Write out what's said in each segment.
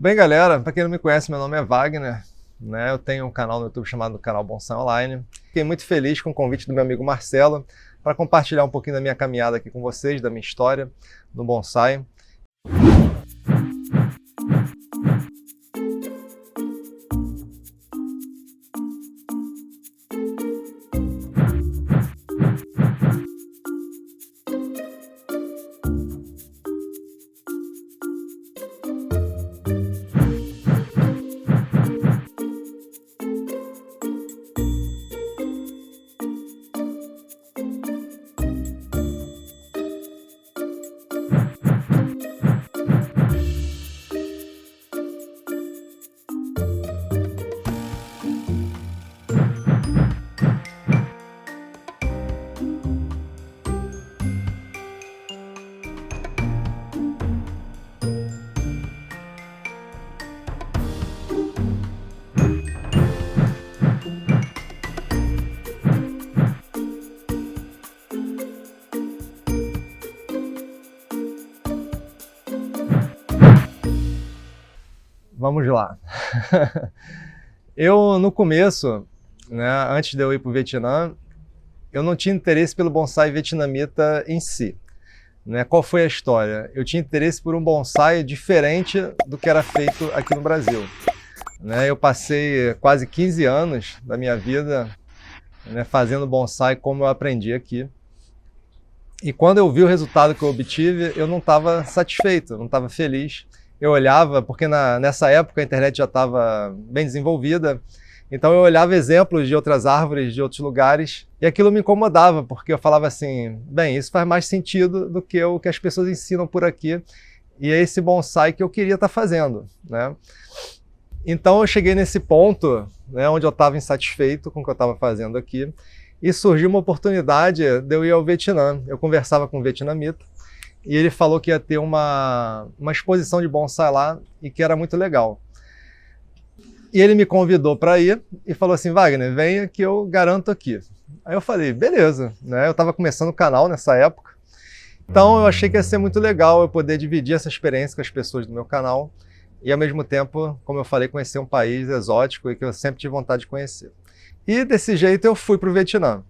Bem, galera, para quem não me conhece, meu nome é Wagner, né? Eu tenho um canal no YouTube chamado Canal Bonsai Online. Fiquei muito feliz com o convite do meu amigo Marcelo para compartilhar um pouquinho da minha caminhada aqui com vocês, da minha história no bonsai. Vamos lá. Eu, no começo, né, antes de eu ir para o Vietnã, eu não tinha interesse pelo bonsai vietnamita em si. Né? Qual foi a história? Eu tinha interesse por um bonsai diferente do que era feito aqui no Brasil. Né? Eu passei quase 15 anos da minha vida, né, fazendo bonsai como eu aprendi aqui. E quando eu vi o resultado que eu obtive, eu não estava satisfeito, não estava feliz. Eu olhava, porque nessa época a internet já estava bem desenvolvida, então eu olhava exemplos de outras árvores, de outros lugares, e aquilo me incomodava, porque eu falava assim, bem, isso faz mais sentido do que o que as pessoas ensinam por aqui, e é esse bonsai que eu queria estar fazendo, né? Então eu cheguei nesse ponto, né, onde eu estava insatisfeito com o que eu estava fazendo aqui, e surgiu uma oportunidade de eu ir ao Vietnã. Eu conversava com um vietnamita, e ele falou que ia ter uma exposição de bonsai lá e que era muito legal. E ele me convidou para ir e falou assim, Wagner, venha que eu garanto aqui. Aí eu falei, beleza, né? Eu estava começando o canal nessa época, então eu achei que ia ser muito legal eu poder dividir essa experiência com as pessoas do meu canal e ao mesmo tempo, como eu falei, conhecer um país exótico e que eu sempre tive vontade de conhecer. E desse jeito eu fui para o Vietnã.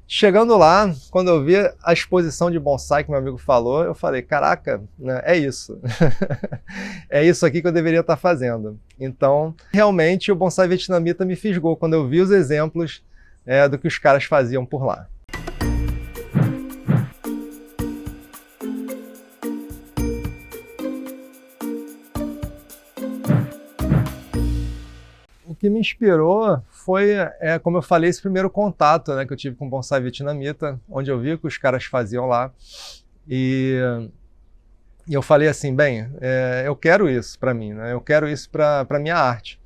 Chegando lá, quando eu vi a exposição de bonsai que meu amigo falou, eu falei, caraca, né, é isso. É isso aqui que eu deveria estar fazendo. Então, realmente, o bonsai vietnamita me fisgou quando eu vi os exemplos do que os caras faziam por lá. O que me inspirou foi, como eu falei, esse primeiro contato, né, que eu tive com o bonsai vietnamita, onde eu vi o que os caras faziam lá. E eu falei assim, bem, eu quero isso para mim, né? Eu quero isso para minha arte.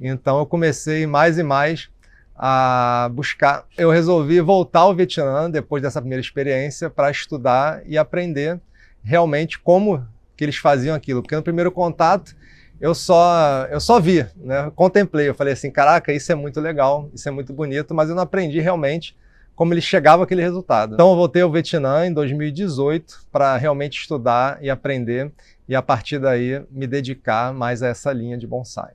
Então eu comecei mais e mais a buscar. Eu resolvi voltar ao Vietnã depois dessa primeira experiência para estudar e aprender realmente como que eles faziam aquilo. Porque no primeiro contato eu só vi, né? Contemplei, eu falei assim, caraca, isso é muito legal, isso é muito bonito, mas eu não aprendi realmente como ele chegava àquele resultado. Então eu voltei ao Vietnã em 2018 para realmente estudar e aprender e a partir daí me dedicar mais a essa linha de bonsai.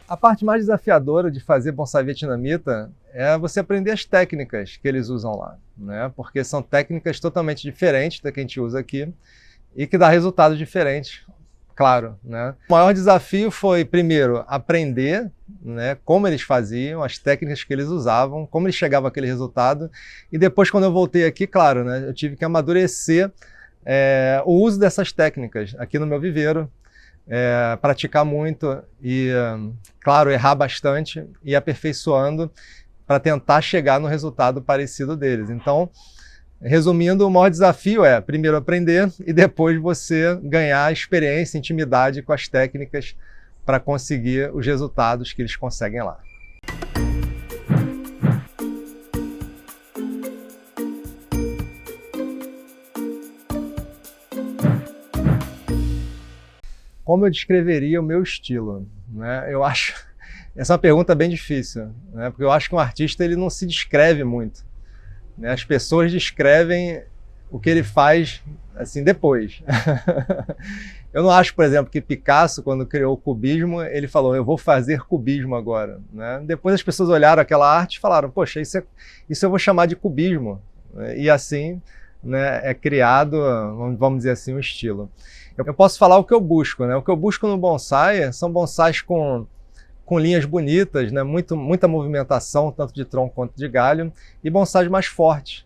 A parte mais desafiadora de fazer bonsai vietnamita é você aprender as técnicas que eles usam lá, né? Porque são técnicas totalmente diferentes da que a gente usa aqui e que dá resultados diferentes, claro, né? O maior desafio foi, primeiro, aprender, né, como eles faziam, as técnicas que eles usavam, como eles chegavam àquele resultado, e depois, quando eu voltei aqui, claro, né, eu tive que amadurecer o uso dessas técnicas aqui no meu viveiro, praticar muito e, claro, errar bastante e aperfeiçoando para tentar chegar no resultado parecido deles. Então, resumindo, o maior desafio é primeiro aprender e depois você ganhar experiência, intimidade com as técnicas para conseguir os resultados que eles conseguem lá. Como eu descreveria o meu estilo, né? Eu acho Essa é uma pergunta bem difícil, né? Porque eu acho que um artista ele não se descreve muito, né? As pessoas descrevem o que ele faz assim depois. Eu não acho, por exemplo, que Picasso, quando criou o cubismo, ele falou, eu vou fazer cubismo agora, né? Depois as pessoas olharam aquela arte e falaram, poxa, isso eu vou chamar de cubismo. E assim, né, é criado, vamos dizer assim, um estilo. Eu posso falar o que eu busco, né? O que eu busco no bonsai são bonsais com linhas bonitas, né? Muita movimentação, tanto de tronco quanto de galho, e bonsais mais fortes.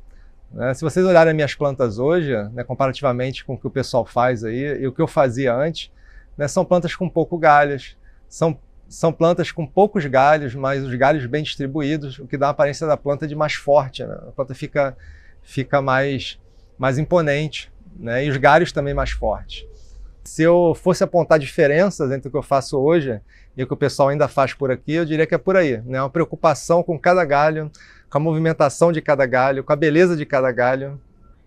Né? Se vocês olharem as minhas plantas hoje, né, comparativamente com o que o pessoal faz aí, e o que eu fazia antes, né, são plantas com pouco galhos, são plantas com poucos galhos, mas os galhos bem distribuídos, o que dá a aparência da planta de mais forte, né? A planta fica mais imponente, né? E os galhos também mais fortes. Se eu fosse apontar diferenças entre o que eu faço hoje e o que o pessoal ainda faz por aqui, eu diria que é por aí, né? Uma preocupação com cada galho, com a movimentação de cada galho, com a beleza de cada galho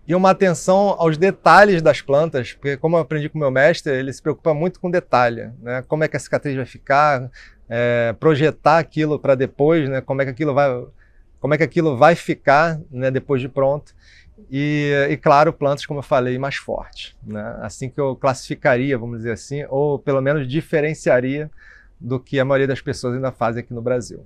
e uma atenção aos detalhes das plantas, porque como eu aprendi com o meu mestre, ele se preocupa muito com detalhe, né? Como é que a cicatriz vai ficar, projetar aquilo para depois, né? Como é que aquilo vai ficar, né, depois de pronto. E claro, plantas, como eu falei, mais fortes, né? Assim que eu classificaria, vamos dizer assim, ou pelo menos diferenciaria do que a maioria das pessoas ainda fazem aqui no Brasil.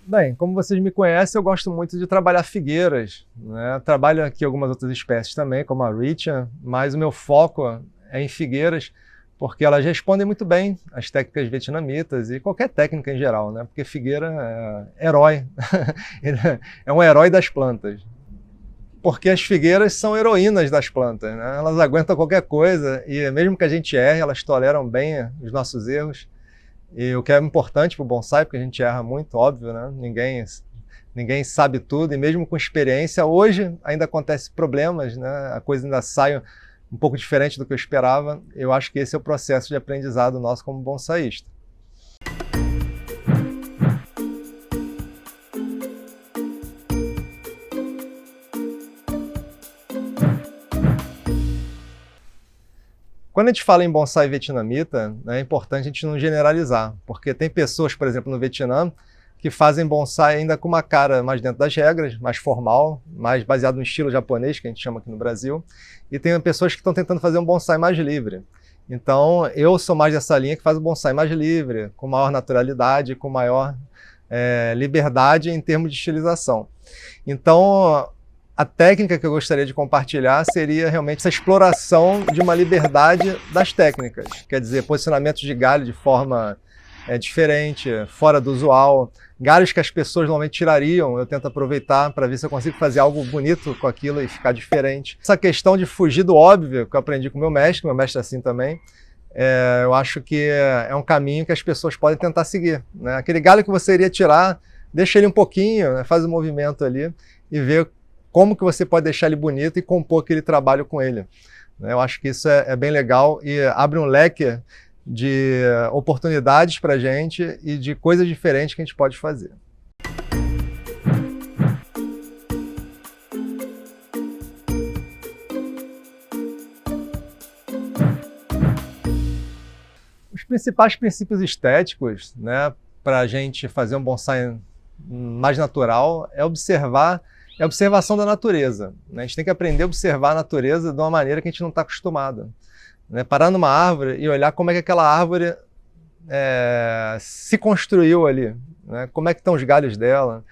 Bem, como vocês me conhecem, eu gosto muito de trabalhar figueiras, né? Trabalho aqui algumas outras espécies também, como a Riccia, mas o meu foco é em figueiras, porque elas respondem muito bem às técnicas vietnamitas e qualquer técnica em geral, né? Porque figueira é herói, é um herói das plantas. Porque as figueiras são heroínas das plantas, né? Elas aguentam qualquer coisa e mesmo que a gente erre, elas toleram bem os nossos erros. E o que é importante para o bonsai, porque a gente erra muito, óbvio, né? Ninguém sabe tudo, e mesmo com experiência, hoje ainda acontecem problemas, né? A coisa ainda sai um pouco diferente do que eu esperava. Eu acho que esse é o processo de aprendizado nosso como bonsaísta. Quando a gente fala em bonsai vietnamita, né, é importante a gente não generalizar, porque tem pessoas, por exemplo, no Vietnã, que fazem bonsai ainda com uma cara mais dentro das regras, mais formal, mais baseado no estilo japonês, que a gente chama aqui no Brasil, e tem pessoas que estão tentando fazer um bonsai mais livre. Então, eu sou mais dessa linha que faz o bonsai mais livre, com maior naturalidade, com maior liberdade em termos de estilização. Então, a técnica que eu gostaria de compartilhar seria realmente essa exploração de uma liberdade das técnicas. Quer dizer, posicionamentos de galho de forma diferente, fora do usual. Galhos que as pessoas normalmente tirariam, eu tento aproveitar para ver se eu consigo fazer algo bonito com aquilo e ficar diferente. Essa questão de fugir do óbvio, que eu aprendi com meu mestre é assim também, eu acho que é um caminho que as pessoas podem tentar seguir, né? Aquele galho que você iria tirar, deixa ele um pouquinho, né? Faz um movimento ali e vê como que você pode deixar ele bonito e compor aquele trabalho com ele. Eu acho que isso é bem legal e abre um leque de oportunidades para a gente e de coisas diferentes que a gente pode fazer. Os principais princípios estéticos, né, para a gente fazer um bonsai mais natural é a observação da natureza, né? A gente tem que aprender a observar a natureza de uma maneira que a gente não está acostumado. Né? Parar numa árvore e olhar como é que aquela árvore se construiu ali, né? Como é que estão os galhos dela,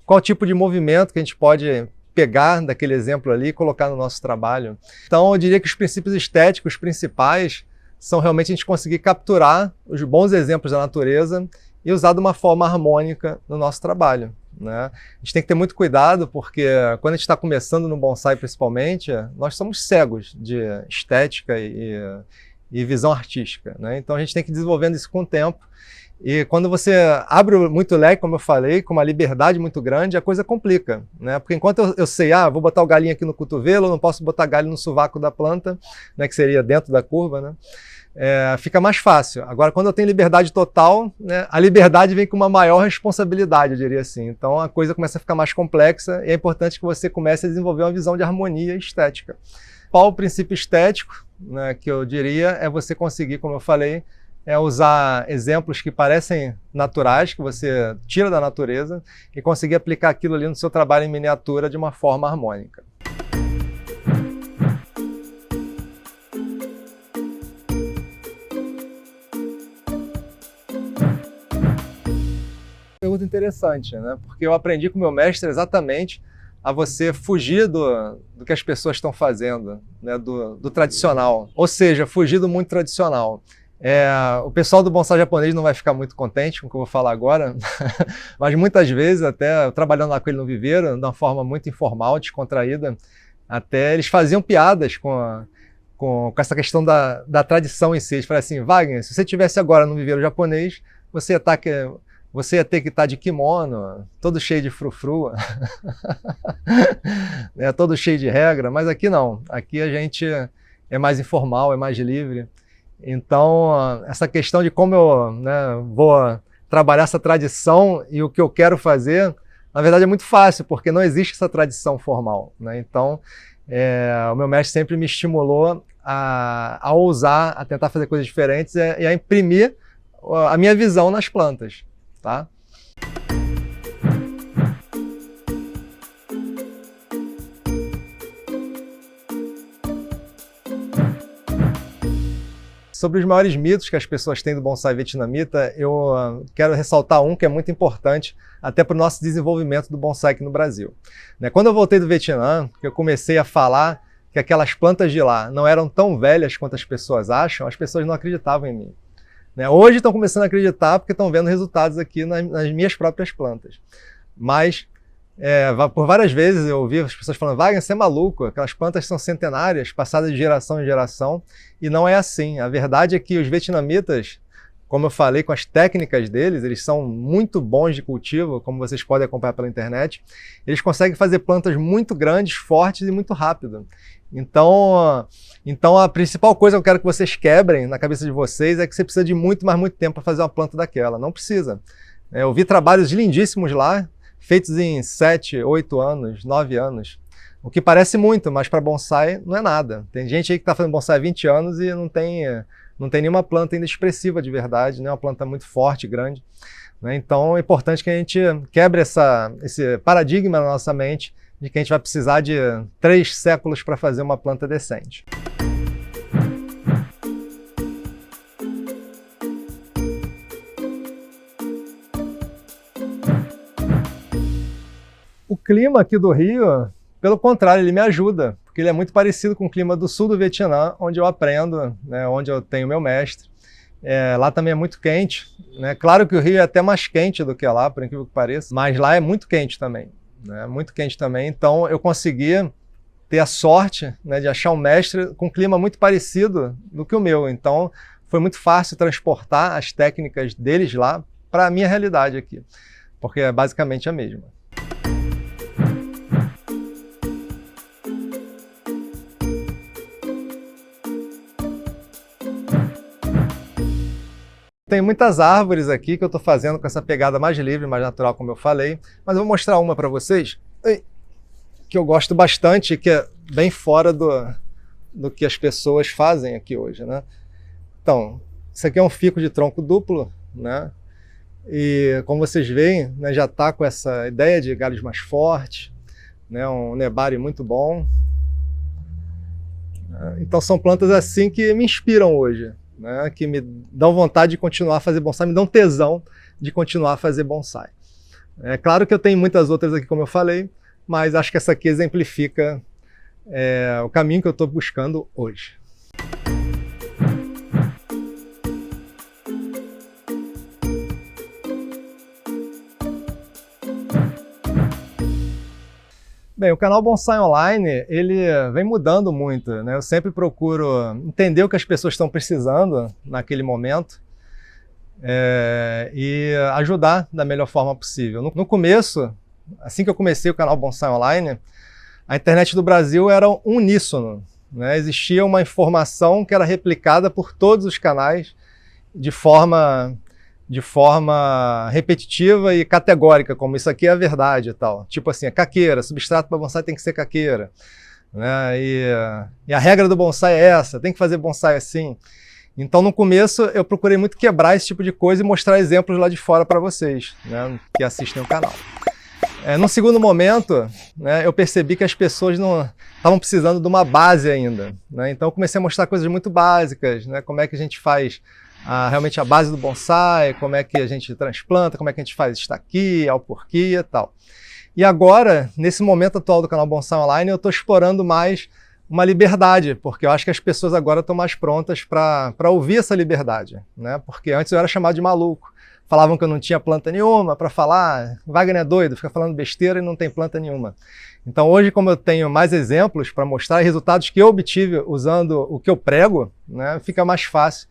qual tipo de movimento que a gente pode pegar daquele exemplo ali e colocar no nosso trabalho. Então eu diria que os princípios estéticos principais são realmente a gente conseguir capturar os bons exemplos da natureza e usar de uma forma harmônica no nosso trabalho. Né? A gente tem que ter muito cuidado porque quando a gente está começando no bonsai principalmente, nós somos cegos de estética e visão artística. Né? Então a gente tem que ir desenvolvendo isso com o tempo e quando você abre muito leque, como eu falei, com uma liberdade muito grande, a coisa complica. Né? Porque enquanto eu sei, vou botar o galinho aqui no cotovelo, eu não posso botar galho no sovaco da planta, né, que seria dentro da curva, né? fica mais fácil. Agora, quando eu tenho liberdade total, né, a liberdade vem com uma maior responsabilidade, eu diria assim. Então a coisa começa a ficar mais complexa e é importante que você comece a desenvolver uma visão de harmonia e estética. Qual o princípio estético, né, que eu diria, é você conseguir, como eu falei, usar exemplos que parecem naturais, que você tira da natureza, e conseguir aplicar aquilo ali no seu trabalho em miniatura de uma forma harmônica. Pergunta interessante, né? Porque eu aprendi com o meu mestre exatamente a você fugir do que as pessoas estão fazendo, né? do tradicional, ou seja, fugir do muito tradicional. O pessoal do bonsai japonês não vai ficar muito contente com o que eu vou falar agora, mas muitas vezes, até eu trabalhando lá com ele no viveiro, de uma forma muito informal, descontraída, até eles faziam piadas com essa questão da tradição em si. Eles falaram assim: Wagner, se você estivesse agora no viveiro japonês, você ia ter que estar de kimono, todo cheio de frufru, né, todo cheio de regra, mas aqui não. Aqui a gente é mais informal, é mais livre. Então, essa questão de como eu, né, vou trabalhar essa tradição e o que eu quero fazer, na verdade é muito fácil, porque não existe essa tradição formal, né? Então, o meu mestre sempre me estimulou a ousar, a tentar fazer coisas diferentes e a imprimir a minha visão nas plantas. Tá? Sobre os maiores mitos que as pessoas têm do bonsai vietnamita, eu quero ressaltar um que é muito importante até para o nosso desenvolvimento do bonsai aqui no Brasil. Quando eu voltei do Vietnã, que eu comecei a falar que aquelas plantas de lá não eram tão velhas quanto as pessoas acham, as pessoas não acreditavam em mim. Hoje estão começando a acreditar porque estão vendo resultados aqui nas minhas próprias plantas. Mas, por várias vezes eu ouvi as pessoas falando: Wagner, você é maluco, aquelas plantas são centenárias, passadas de geração em geração, e não é assim. A verdade é que os vietnamitas, como eu falei, com as técnicas deles, eles são muito bons de cultivo, como vocês podem acompanhar pela internet. Eles conseguem fazer plantas muito grandes, fortes e muito rápido. Então a principal coisa que eu quero que vocês quebrem na cabeça de vocês é que você precisa de muito tempo para fazer uma planta daquela. Não precisa. Eu vi trabalhos lindíssimos lá, feitos em 7, 8 anos, 9 anos. O que parece muito, mas para bonsai não é nada. Tem gente aí que está fazendo bonsai há 20 anos e não tem nenhuma planta ainda expressiva de verdade, né? Uma planta muito forte, grande. Então é importante que a gente quebre esse paradigma na nossa mente de que a gente vai precisar de 3 séculos para fazer uma planta decente. O clima aqui do Rio, pelo contrário, ele me ajuda, porque ele é muito parecido com o clima do sul do Vietnã, onde eu aprendo, né, onde eu tenho meu mestre. Lá também é muito quente, né? Claro que o Rio é até mais quente do que lá, por incrível que pareça, mas lá é muito quente também. Muito quente também, então eu consegui ter a sorte, né, de achar um mestre com um clima muito parecido do que o meu. Então foi muito fácil transportar as técnicas deles lá para a minha realidade aqui, porque é basicamente a mesma. Tem muitas árvores aqui que eu estou fazendo com essa pegada mais livre, mais natural, como eu falei, mas eu vou mostrar uma para vocês que eu gosto bastante, que é bem fora do que as pessoas fazem aqui hoje, né? Então, isso aqui é um fico de tronco duplo, né? E como vocês veem, né, já está com essa ideia de galhos mais fortes, né? Um nebari muito bom. Então são plantas assim que me inspiram hoje, né, que me dão vontade de continuar a fazer bonsai, me dão tesão de continuar a fazer bonsai. É claro que eu tenho muitas outras aqui, como eu falei, mas acho que essa aqui exemplifica o caminho que eu estou buscando hoje. Bem, o canal Bonsai Online, ele vem mudando muito, né? Eu sempre procuro entender o que as pessoas estão precisando naquele momento e ajudar da melhor forma possível. No começo, assim que eu comecei o canal Bonsai Online, a internet do Brasil era uníssono, né? Existia uma informação que era replicada por todos os canais de forma repetitiva e categórica, como isso aqui é a verdade e tal. Tipo assim, caqueira, substrato para bonsai tem que ser caqueira, né? E a regra do bonsai é essa, tem que fazer bonsai assim. Então, no começo, eu procurei muito quebrar esse tipo de coisa e mostrar exemplos lá de fora para vocês, né, que assistem o canal. No segundo momento, né, eu percebi que as pessoas não estavam precisando de uma base ainda, né? Então, eu comecei a mostrar coisas muito básicas, né, como é que a gente faz realmente a base do bonsai, como é que a gente transplanta, como é que a gente faz estaqui, alporquia e tal. E agora, nesse momento atual do canal Bonsai Online, eu estou explorando mais uma liberdade, porque eu acho que as pessoas agora estão mais prontas para ouvir essa liberdade, né? Porque antes eu era chamado de maluco. Falavam que eu não tinha planta nenhuma para falar, Wagner é doido, fica falando besteira e não tem planta nenhuma. Então hoje, como eu tenho mais exemplos para mostrar resultados que eu obtive usando o que eu prego, né, fica mais fácil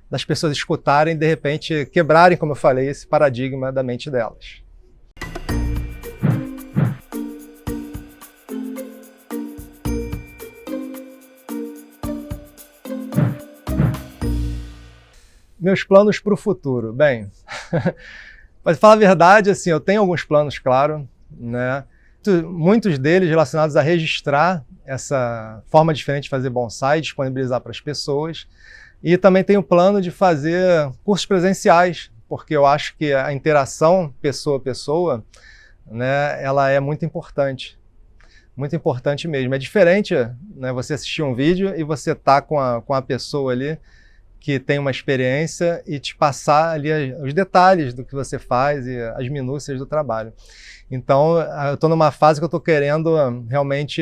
das pessoas escutarem e de repente quebrarem, como eu falei, esse paradigma da mente delas. Meus planos para o futuro. Bem, para falar a verdade, assim, eu tenho alguns planos, claro, né? Muitos deles relacionados a registrar essa forma diferente de fazer bonsai, disponibilizar para as pessoas. E também tenho o plano de fazer cursos presenciais, porque eu acho que a interação pessoa a pessoa, né, ela é muito importante mesmo. É diferente, né, você assistir um vídeo e você tá com a pessoa ali que tem uma experiência e te passar ali os detalhes do que você faz e as minúcias do trabalho. Então, eu estou numa fase que eu estou querendo realmente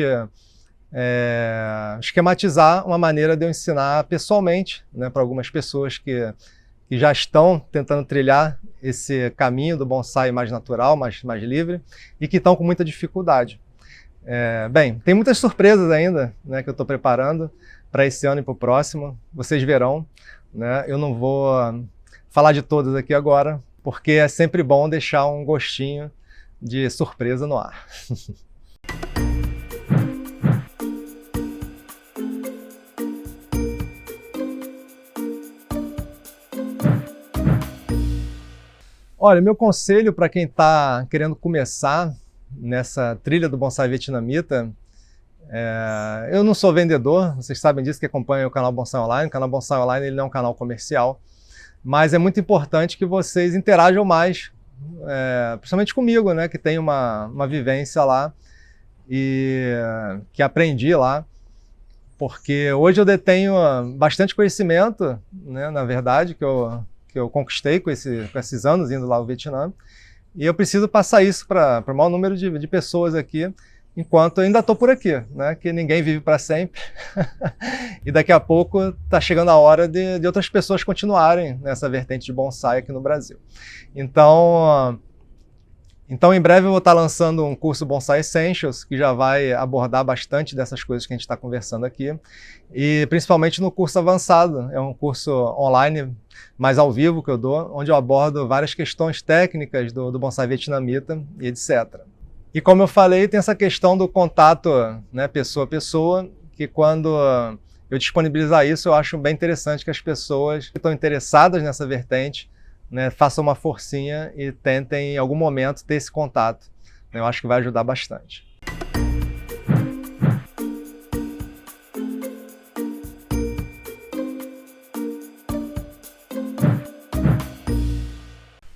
esquematizar uma maneira de eu ensinar pessoalmente, né, para algumas pessoas que já estão tentando trilhar esse caminho do bonsai mais natural, mais livre, e que estão com muita dificuldade. Bem, tem muitas surpresas ainda, né, que eu estou preparando para esse ano e para o próximo, vocês verão, né? Eu não vou falar de todas aqui agora, porque é sempre bom deixar um gostinho de surpresa no ar. Olha, meu conselho para quem está querendo começar nessa trilha do bonsai vietnamita, eu não sou vendedor, vocês sabem disso que acompanham o canal Bonsai Online. O canal Bonsai Online ele não é um canal comercial, mas é muito importante que vocês interajam mais, principalmente comigo, né, que tem uma vivência lá e que aprendi lá, porque hoje eu detenho bastante conhecimento, né, na verdade, que eu conquistei com esses anos indo lá ao Vietnã, e eu preciso passar isso para o maior número de pessoas aqui, enquanto eu ainda estou por aqui, né? Que ninguém vive para sempre. E daqui a pouco está chegando a hora de outras pessoas continuarem nessa vertente de bonsai aqui no Brasil. Então em breve eu vou estar lançando um curso Bonsai Essentials, que já vai abordar bastante dessas coisas que a gente está conversando aqui. E principalmente no curso avançado, é um curso online, mais ao vivo que eu dou, onde eu abordo várias questões técnicas do bonsai vietnamita e etc. E como eu falei, tem essa questão do contato, né, pessoa a pessoa, que quando eu disponibilizar isso, eu acho bem interessante que as pessoas que estão interessadas nessa vertente, né, façam uma forcinha e tentem em algum momento ter esse contato. Eu acho que vai ajudar bastante.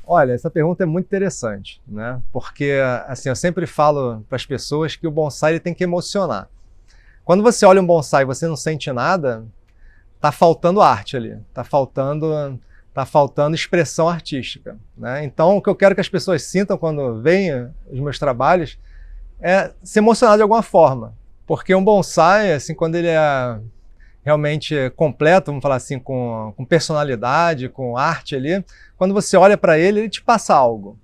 Olha, essa pergunta é muito interessante, né? Porque assim, eu sempre falo para as pessoas que o bonsai ele tem que emocionar. Quando você olha um bonsai e você não sente nada, tá faltando arte ali, tá faltando expressão artística, né? Então, o que eu quero que as pessoas sintam quando veem os meus trabalhos é se emocionar de alguma forma. Porque um bonsai, assim, quando ele é realmente completo, vamos falar assim, com personalidade, com arte ali, quando você olha para ele, ele te passa algo.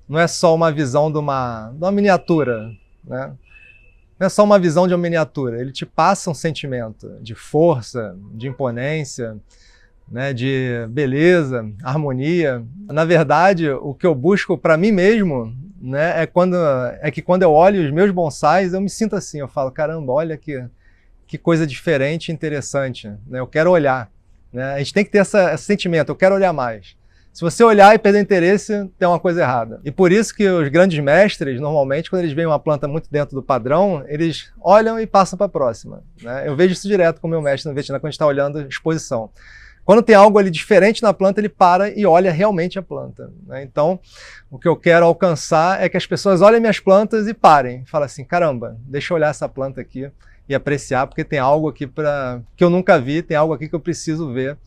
Não é só uma visão de uma miniatura, né? Não é só uma visão de uma miniatura, ele te passa um sentimento de força, de imponência, né, de beleza, harmonia. Na verdade, o que eu busco para mim mesmo, né, é que quando eu olho os meus bonsais, eu me sinto assim, eu falo, caramba, olha que que coisa diferente e interessante, né? Eu quero olhar, né? A gente tem que ter esse sentimento, eu quero olhar mais. Se você olhar e perder interesse, tem uma coisa errada. E por isso que os grandes mestres, normalmente, quando eles veem uma planta muito dentro do padrão, eles olham e passam para a próxima, né? Eu vejo isso direto com o meu mestre no Vietnã, quando a gente está olhando exposição. Quando tem algo ali diferente na planta, ele para e olha realmente a planta, né? Então, o que eu quero alcançar é que as pessoas olhem minhas plantas e parem. Falem assim, caramba, deixa eu olhar essa planta aqui e apreciar, porque tem algo aqui que eu nunca vi, tem algo aqui que eu preciso ver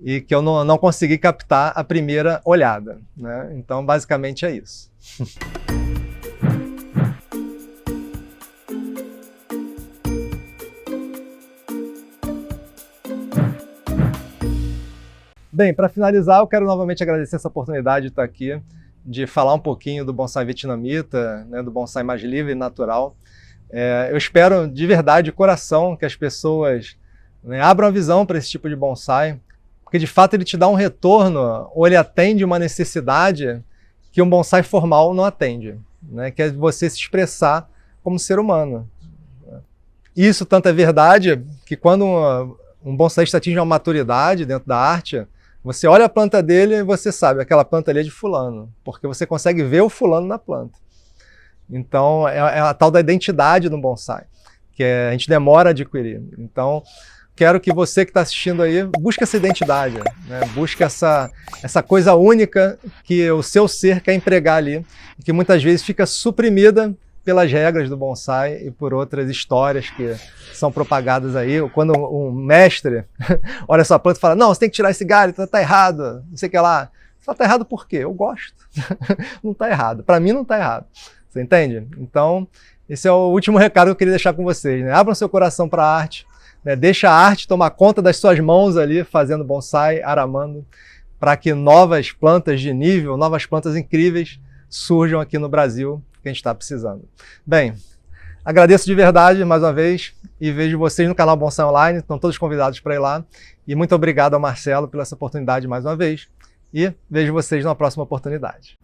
e que eu não consegui captar a primeira olhada, né? Então, basicamente é isso. Bem, para finalizar, eu quero novamente agradecer essa oportunidade de estar aqui, de falar um pouquinho do bonsai vietnamita, né, do bonsai mais livre e natural. Eu espero de verdade, de coração, que as pessoas, né, abram a visão para esse tipo de bonsai, porque de fato ele te dá um retorno, ou ele atende uma necessidade que um bonsai formal não atende, né, que é você se expressar como ser humano. Isso tanto é verdade que quando um bonsaísta atinge uma maturidade dentro da arte, você olha a planta dele e você sabe, aquela planta ali é de fulano, porque você consegue ver o fulano na planta. Então, é a tal da identidade no bonsai, que a gente demora a adquirir. Então, quero que você que está assistindo aí, busque essa identidade, né? Busque essa coisa única que o seu ser quer empregar ali, e que muitas vezes fica suprimida pelas regras do bonsai e por outras histórias que são propagadas aí. Quando um mestre olha sua planta e fala, não, você tem que tirar esse galho, tá errado, não sei o que lá. Você fala, tá errado por quê? Eu gosto. Não tá errado. Para mim não tá errado. Você entende? Então, esse é o último recado que eu queria deixar com vocês, né? Abram seu coração para a arte, né? Deixa a arte tomar conta das suas mãos ali, fazendo bonsai, aramando, para que novas plantas de nível, novas plantas incríveis surjam aqui no Brasil, que a gente está precisando. Bem, agradeço de verdade mais uma vez e vejo vocês no canal Bonsai Online, estão todos convidados para ir lá. E muito obrigado ao Marcelo pela essa oportunidade mais uma vez e vejo vocês na próxima oportunidade.